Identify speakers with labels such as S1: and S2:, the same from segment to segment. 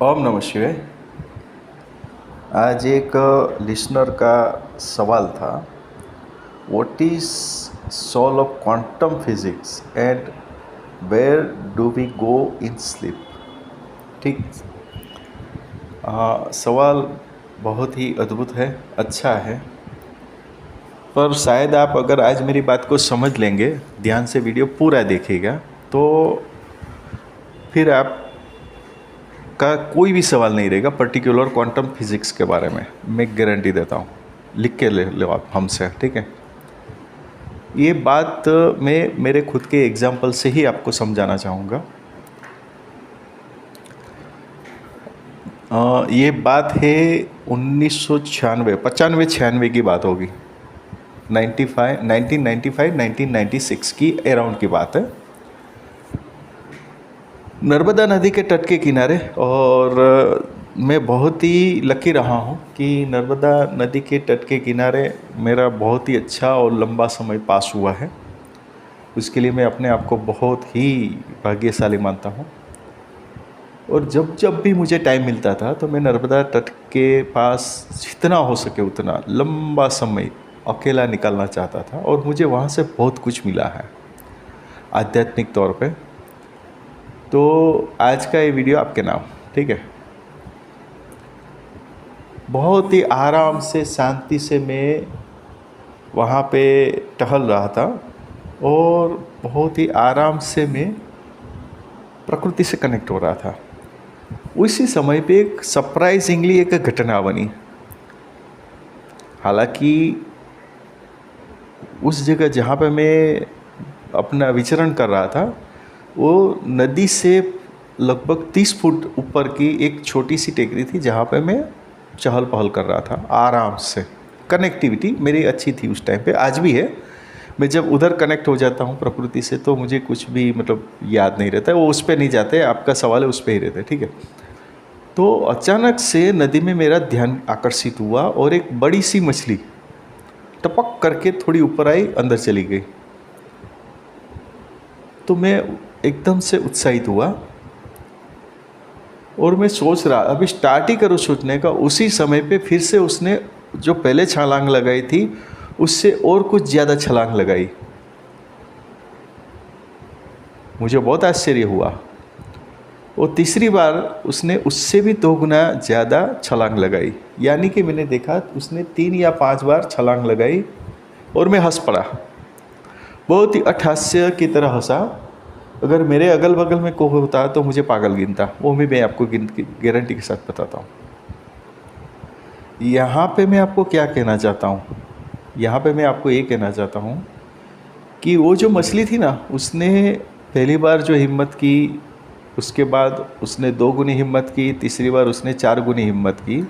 S1: ओम नमः शिवाय। आज एक लिसनर का सवाल था, what is soul of quantum physics and where do we go in sleep. ठीक। सवाल बहुत ही अद्भुत है, अच्छा है, पर शायद आप अगर आज मेरी बात को समझ लेंगे, ध्यान से वीडियो पूरा देखिएगा, तो फिर आप का कोई भी सवाल नहीं रहेगा पर्टिकुलर क्वांटम फिजिक्स के बारे में। मैं गारंटी देता हूँ, लिख के ले लो आप हमसे, ठीक है। ये बात मैं मेरे खुद के एग्जाम्पल से ही आपको समझाना चाहूँगा। ये बात है 1996 की बात होगी, 1996 की अराउंड की बात है। नर्मदा नदी के तट के किनारे, और मैं बहुत ही लकी रहा हूँ कि नर्मदा नदी के तट के किनारे मेरा बहुत ही अच्छा और लंबा समय पास हुआ है। उसके लिए मैं अपने आप को बहुत ही भाग्यशाली मानता हूँ। और जब जब भी मुझे टाइम मिलता था तो मैं नर्मदा तट के पास जितना हो सके उतना लंबा समय अकेला निकालना चाहता था, और मुझे वहाँ से बहुत कुछ मिला है आध्यात्मिक तौर पे। तो आज का ये वीडियो आपके नाम, ठीक है। बहुत ही आराम से, शांति से मैं वहाँ पे टहल रहा था, और बहुत ही आराम से मैं प्रकृति से कनेक्ट हो रहा था। उसी समय पे एक सरप्राइजिंगली एक घटना बनी। हालांकि उस जगह जहाँ पे मैं अपना विचरण कर रहा था, वो नदी से लगभग 30 फुट ऊपर की एक छोटी सी टेकरी थी, जहाँ पे मैं चहल पहल कर रहा था आराम से। कनेक्टिविटी मेरी अच्छी थी उस टाइम पे, आज भी है। मैं जब उधर कनेक्ट हो जाता हूँ प्रकृति से तो मुझे कुछ भी मतलब याद नहीं रहता है, वो उस पर नहीं जाते, आपका सवाल है उस पर ही रहते, ठीक है। तो अचानक से नदी में मेरा ध्यान आकर्षित हुआ, और एक बड़ी सी मछली टपक करके थोड़ी ऊपर आई, अंदर चली गई। तो मैं एकदम से उत्साहित हुआ, और मैं सोच रहा अभी स्टार्ट ही करूँ सोचने का, उसी समय पे फिर से उसने जो पहले छलांग लगाई थी उससे और कुछ ज़्यादा छलांग लगाई। मुझे बहुत आश्चर्य हुआ। और तीसरी बार उसने उससे भी 2 गुना ज़्यादा छलांग लगाई, यानी कि मैंने देखा उसने 3 या 5 बार छलांग लगाई, और मैं हंस पड़ा, बहुत ही अट्ठास्य की तरह हंसा। अगर मेरे अगल बगल में कोई होता तो मुझे पागल गिनता, वो भी मैं आपको गारंटी के साथ बताता हूँ। यहाँ पे मैं आपको क्या कहना चाहता हूँ, यहाँ पे मैं आपको ये कहना चाहता हूँ कि वो जो मछली थी ना, उसने पहली बार जो हिम्मत की, उसके बाद उसने 2 गुनी हिम्मत की, तीसरी बार उसने 4 गुनी हिम्मत की,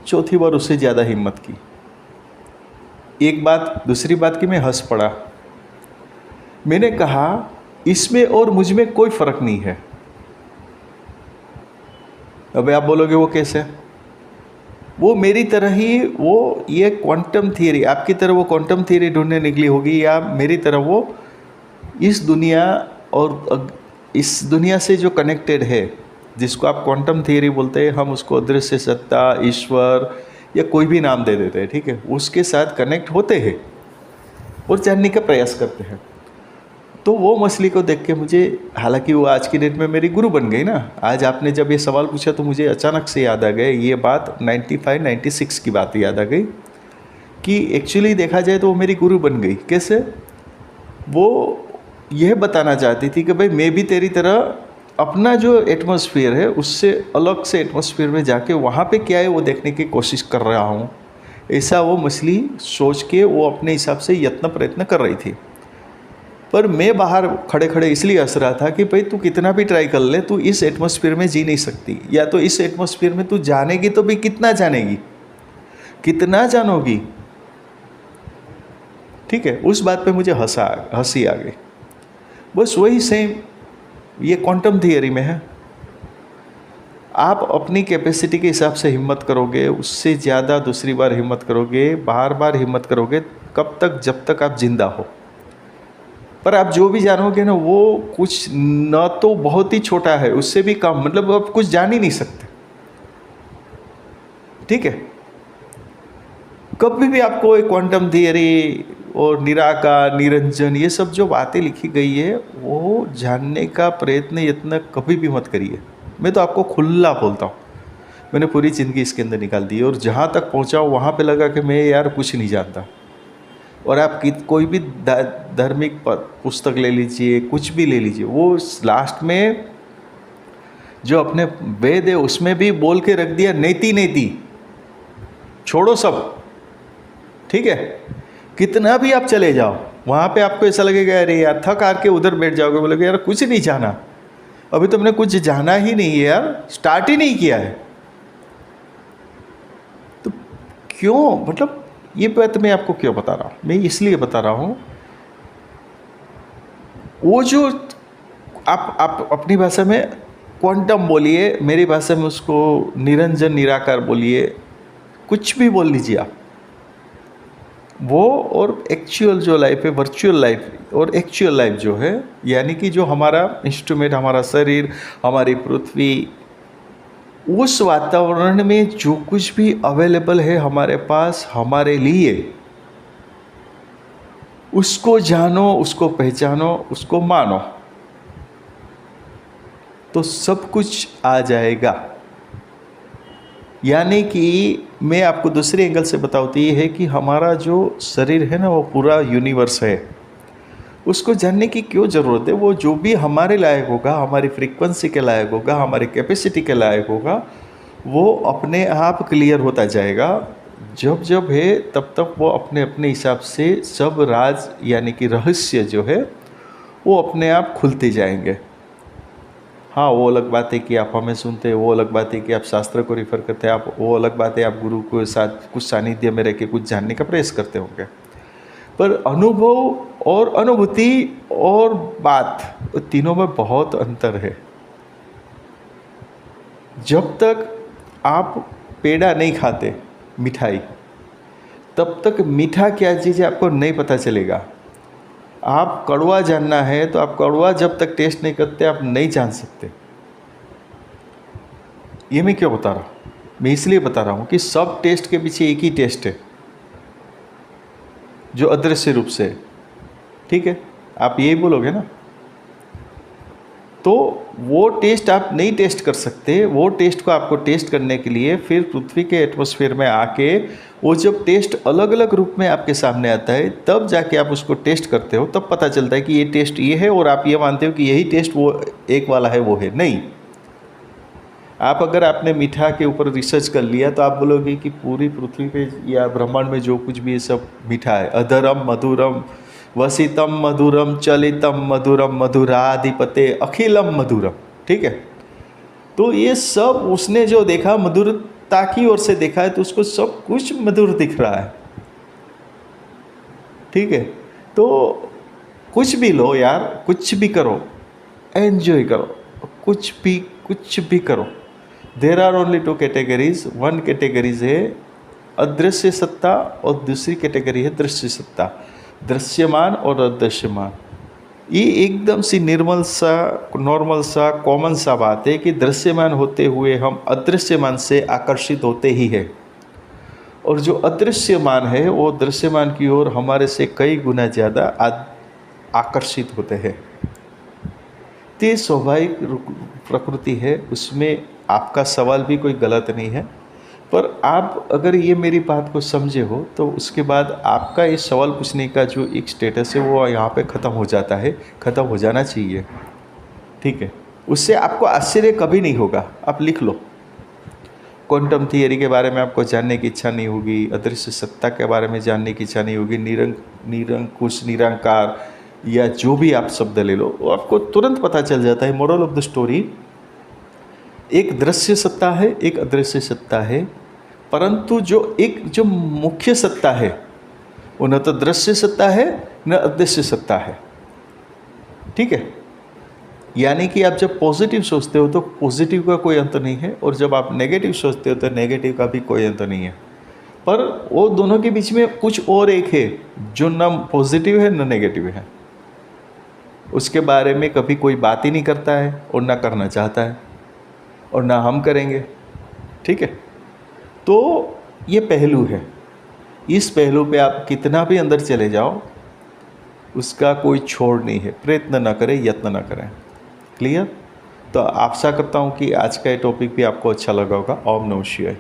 S1: चौथी बार उससे ज़्यादा हिम्मत की। एक बात, दूसरी बात कि मैं हंस पड़ा। मैंने कहा इसमें और मुझ में कोई फ़र्क नहीं है। अब आप बोलोगे वो कैसे? वो मेरी तरह ही, वो ये क्वांटम थियरी, आपकी तरह वो क्वांटम थियरी ढूंढने निकली होगी, या मेरी तरह वो इस दुनिया और इस दुनिया से जो कनेक्टेड है, जिसको आप क्वांटम थियरी बोलते हैं, हम उसको अदृश्य सत्ता, ईश्वर या कोई भी नाम दे देते हैं, ठीक है। उसके साथ कनेक्ट होते हैं और जानने का प्रयास करते हैं। तो वो मछली को देख के मुझे, हालांकि वो आज की डेट में मेरी गुरु बन गई ना। आज आपने जब ये सवाल पूछा तो मुझे अचानक से याद आ गए, ये बात 95-96 की बात याद आ गई कि एक्चुअली देखा जाए तो वो मेरी गुरु बन गई। कैसे? वो यह बताना चाहती थी कि भाई मैं भी तेरी तरह अपना जो एटमॉस्फेयर है उससे अलग से एटमॉस्फेयर में जाके वहाँ पे क्या है वो देखने की कोशिश कर रहा हूँ। ऐसा वो मछली सोच के वो अपने हिसाब से यत्न प्रयत्न कर रही थी। पर मैं बाहर खड़े खड़े इसलिए हंस रहा था कि भाई तू कितना भी ट्राई कर ले, तू इस एटमॉस्फेयर में जी नहीं सकती, या तो इस एटमॉस्फेयर में तू जानेगी तो भी कितना जानेगी, कितना जानोगी, ठीक है। उस बात पे मुझे हंसी आ गई। बस वही सेम ये क्वांटम थियरी में है। आप अपनी कैपेसिटी के हिसाब से हिम्मत करोगे, उससे ज़्यादा दूसरी बार हिम्मत करोगे, बार बार हिम्मत करोगे, कब तक? जब तक आप जिंदा हो। पर आप जो भी जानोगे ना वो कुछ न तो बहुत ही छोटा है, उससे भी कम, मतलब आप कुछ जान ही नहीं सकते। ठीक है, कभी भी आपको एक क्वांटम थियरी और निराकार, निरंजन, ये सब जो बातें लिखी गई है वो जानने का प्रयत्न इतना कभी भी मत करिए। मैं तो आपको खुला बोलता हूँ, मैंने पूरी ज़िंदगी इसके अंदर निकाल दी और जहाँ तक पहुँचा हूँ वहाँ पे लगा कि मैं यार कुछ नहीं जानता। और आप कोई भी धार्मिक पुस्तक ले लीजिए, कुछ भी ले लीजिए, वो लास्ट में जो अपने वेद है उसमें भी बोल के रख दिया नेति नेति, छोड़ो सब। ठीक है, कितना भी आप चले जाओ वहाँ पे आपको ऐसा लगेगा अरे यार, थक हार के उधर बैठ जाओगे, बोलोगे यार कुछ नहीं जाना, अभी तुमने कुछ जाना ही नहीं है यार, स्टार्ट ही नहीं किया है। तो क्यों, मतलब ये बात मैं आपको क्यों बता रहा हूँ, मैं इसलिए बता रहा हूँ, वो जो आप अपनी भाषा में क्वांटम बोलिए, मेरी भाषा में उसको निरंजन निराकार बोलिए, कुछ भी बोल लीजिए आप, वो और एक्चुअल जो लाइफ है, वर्चुअल लाइफ और एक्चुअल लाइफ जो है, यानी कि जो हमारा इंस्ट्रूमेंट, हमारा शरीर, हमारी पृथ्वी, उस वातावरण में जो कुछ भी अवेलेबल है हमारे पास हमारे लिए, उसको जानो, उसको पहचानो, उसको मानो, तो सब कुछ आ जाएगा। यानी कि मैं आपको दूसरे एंगल से बताऊँ तो ये है कि हमारा जो शरीर है ना वो पूरा यूनिवर्स है, उसको जानने की क्यों ज़रूरत है। वो जो भी हमारे लायक होगा, हमारी फ्रीक्वेंसी के लायक होगा, हमारी कैपेसिटी के लायक होगा, वो अपने आप क्लियर होता जाएगा। जब जब है तब तक वो अपने अपने हिसाब से सब राज यानी कि रहस्य जो है वो अपने आप खुलते जाएंगे। हाँ, वो अलग बात है कि आप हमें सुनते हैं, वो अलग बात है कि आप शास्त्र को रिफ़र करते हैं, आप वो अलग बात है आप गुरु के साथ कुछ सानिध्य में रह के कुछ जानने का प्रयास करते होंगे। पर अनुभव और अनुभूति और बात, तीनों में बहुत अंतर है। जब तक आप पेड़ा नहीं खाते, मिठाई, तब तक मीठा क्या चीज़ है आपको नहीं पता चलेगा। आप कड़वा जानना है तो आप कड़वा जब तक टेस्ट नहीं करते आप नहीं जान सकते। ये मैं क्यों बता रहा हूँ, मैं इसलिए बता रहा हूँ कि सब टेस्ट के पीछे एक ही टेस्ट है जो अदृश्य रूप से है। ठीक है, आप यही बोलोगे ना, तो वो टेस्ट आप नहीं टेस्ट कर सकते। वो टेस्ट को आपको टेस्ट करने के लिए फिर पृथ्वी के एटमॉस्फेयर में आके वो जब टेस्ट अलग अलग रूप में आपके सामने आता है, तब जाके आप उसको टेस्ट करते हो, तब पता चलता है कि ये टेस्ट ये है, और आप ये मानते हो कि यही टेस्ट वो एक वाला है, वो है नहीं। आप अगर आपने मीठा के ऊपर रिसर्च कर लिया तो आप बोलोगे कि पूरी पृथ्वी पे या ब्रह्मांड में जो कुछ भी ये सब मीठा है, अधरम मधुरम वसितम मधुरम चलितम मधुरम मधुराधिपते अखिलम मधुरम। ठीक है, तो ये सब उसने जो देखा मधुरता की ओर से देखा है, तो उसको सब कुछ मधुर दिख रहा है। ठीक है, तो कुछ भी लो यार, कुछ भी करो, एंजॉय करो, कुछ भी करो। There are only two categories. One categories है अदृश्य सत्ता और दूसरी कैटेगरी है दृश्य सत्ता, दृश्यमान और अदृश्यमान। ये एकदम सी निर्मल सा, नॉर्मल सा, कॉमन सा बात है कि दृश्यमान होते हुए हम अदृश्यमान से आकर्षित होते ही है, और जो अदृश्यमान है वो दृश्यमान की ओर हमारे से कई गुना ज़्यादा आकर्षित होते हैं। तो ये स्वाभाविक प्रकृति है, उसमें आपका सवाल भी कोई गलत नहीं है। पर आप अगर ये मेरी बात को समझे हो तो उसके बाद आपका ये सवाल पूछने का जो एक स्टेटस है वो यहाँ पे ख़त्म हो जाता है, ख़त्म हो जाना चाहिए। ठीक है, उससे आपको आश्चर्य कभी नहीं होगा। आप लिख लो, क्वांटम थियरी के बारे में आपको जानने की इच्छा नहीं होगी, अदृश्य सत्ता के बारे में जानने की इच्छा नहीं होगी, निरंकुश, निरंकार या जो भी आप शब्द ले लो, वो आपको तुरंत पता चल जाता है। मोरल ऑफ द स्टोरी, एक दृश्य सत्ता है, एक अदृश्य सत्ता है, परंतु जो मुख्य सत्ता है वो न तो दृश्य सत्ता है न अदृश्य सत्ता है। ठीक है, यानी कि आप जब पॉजिटिव सोचते हो तो पॉजिटिव का कोई अंत नहीं है, और जब आप नेगेटिव सोचते हो तो नेगेटिव का भी कोई अंत नहीं है। पर वो दोनों के बीच में कुछ और एक है जो न पॉजिटिव है न नेगेटिव है। उसके बारे में कभी कोई बात ही नहीं करता है और ना करना चाहता है और ना हम करेंगे। ठीक है, तो ये पहलू है। इस पहलू पे आप कितना भी अंदर चले जाओ, उसका कोई छोड़ नहीं है। प्रयत्न ना करें, यत्न ना करें। क्लियर? तो आशा करता हूँ कि आज का ये टॉपिक भी आपको अच्छा लगा होगा। ओम नमः शिवाय।